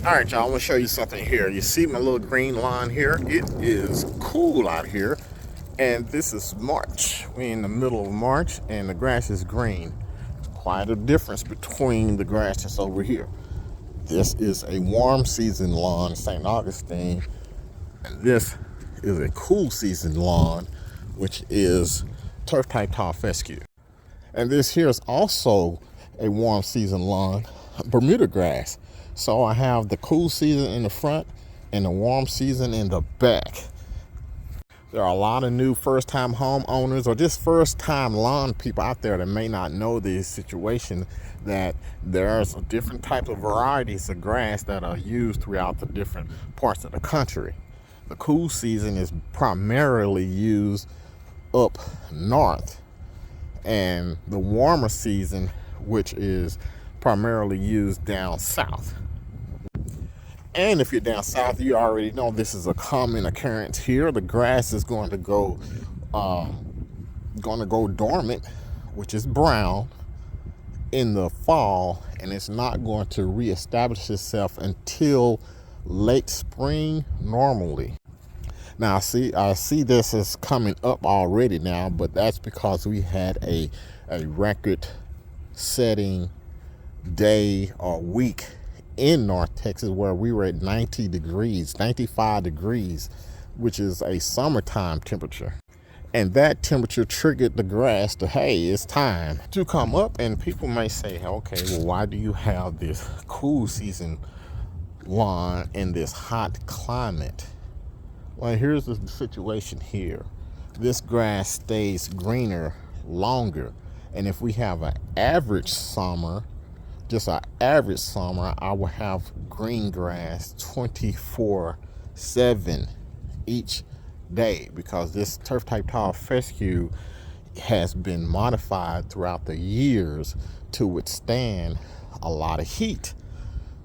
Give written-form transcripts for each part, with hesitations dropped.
All right, y'all, I want to show you something here. You see my little green lawn here? It is cool out here. And this is March. We're in the middle of March and the grass is green. Quite a difference between the grass that's over here. This is a warm season lawn in St. Augustine. And this is a cool season lawn, which is turf type tall fescue. And this here is also a warm season lawn, Bermuda grass. So I have the cool season in the front and the warm season in the back. There are a lot of new first-time homeowners or just first-time lawn people out there that may not know this situation, that there's a different type of varieties of grass that are used throughout the different parts of the country. The cool season is primarily used up north, and the warmer season, which is primarily used down south. And if you're down south, you already know this is a common occurrence here. The grass is going to go dormant, which is brown, in the fall, and it's not going to reestablish itself until late spring normally. Now I see this is coming up already now, but that's because we had a record-setting day or week in North Texas where we were at 90 degrees, 95 degrees, which is a summertime temperature. And that temperature triggered the grass to, hey, it's time to come up. And people may say, okay, well, why do you have this cool season lawn in this hot climate? Well, here's the situation here. This grass stays greener longer. And if we have an average summer, just an average summer, I will have green grass 24/7 each day, because this turf type tall fescue has been modified throughout the years to withstand a lot of heat.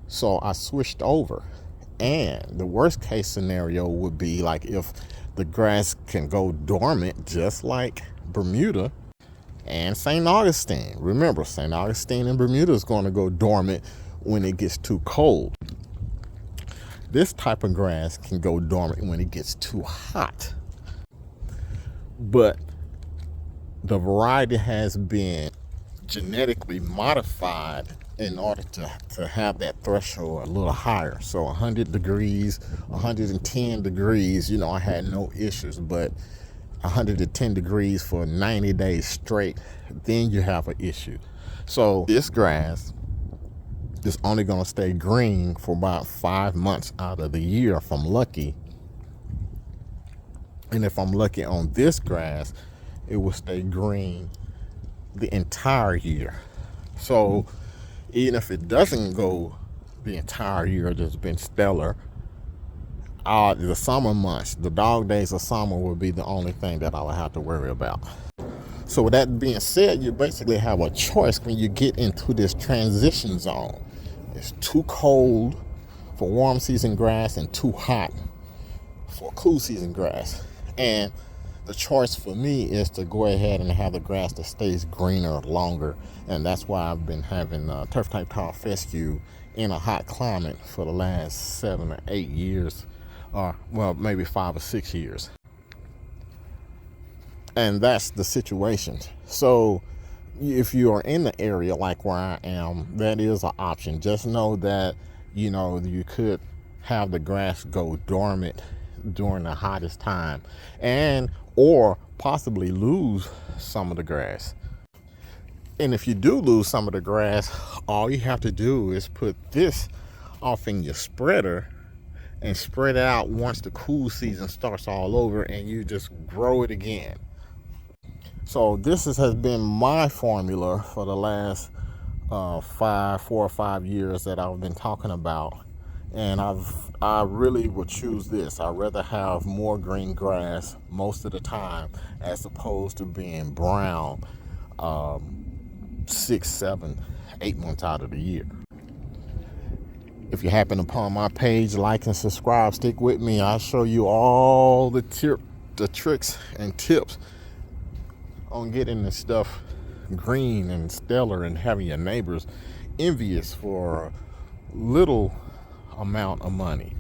So I switched over. And the worst case scenario would be like if the grass can go dormant, just like Bermuda and St. Augustine. Remember, St. Augustine and Bermuda is going to go dormant when it gets too cold. This type of grass can go dormant when it gets too hot. But the variety has been genetically modified in order to have that threshold a little higher. So 100 degrees, 110 degrees, I had no issues, but 110 degrees for 90 days straight, then you have an issue. So this grass is only going to stay green for about 5 months out of the year if I'm lucky. And if I'm lucky on this grass, it will stay green the entire year. So even if it doesn't go the entire year, it's been stellar, the summer months, the dog days of summer, will be the only thing that I'll have to worry about. So with that being said, you basically have a choice when you get into this transition zone. It's too cold for warm season grass and too hot for cool season grass. And the choice for me is to go ahead and have the grass that stays greener longer. And that's why I've been having turf type tall fescue in a hot climate for the last 7 or 8 years. Or, well, maybe 5 or 6 years. And that's the situation. So if you are in the area like where I am, that is an option. Just know that, you could have the grass go dormant during the hottest time, or possibly lose some of the grass. And if you do lose some of the grass, all you have to do is put this off in your spreader and spread it out once the cool season starts all over, and you just grow it again. So this has been my formula for the last 4 or 5 years that I've been talking about. And I really would choose this. I'd rather have more green grass most of the time as opposed to being brown 6, 7, 8 months out of the year. If you happen upon my page, like and subscribe, stick with me. I'll show you all the tricks and tips on getting this stuff green and stellar and having your neighbors envious for little amount of money.